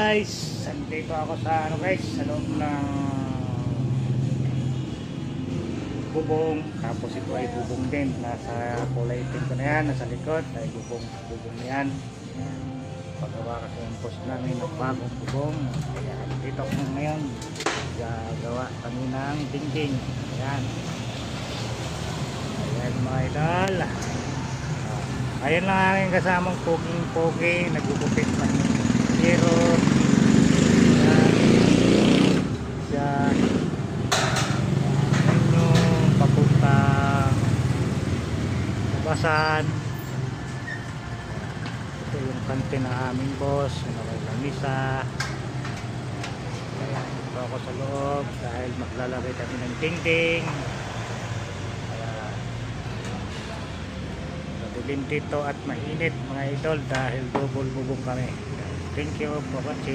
guys, nandito ako sa guys, sa loob ng bubong. Tapos ito ay bubong din, nasa kulay pink ko na yan, nasa likod ay bubong yan. Paggawa kasi yung post namin ng bagong bubong. Kaya dito ako ngayon, gagawa kami ng dingding. Ayan mga idol. Ayan lang aking kasamang poging-pogi, nagugupit ng zero. Yan yung papuntang labasan. Ito yung kante ng aming boss, yung may lamisa. Kaya ito ako sa loob dahil maglalagay kami ng dingding. Madilim dito at mainit mga idol dahil double bubong kami. Thank you for watching.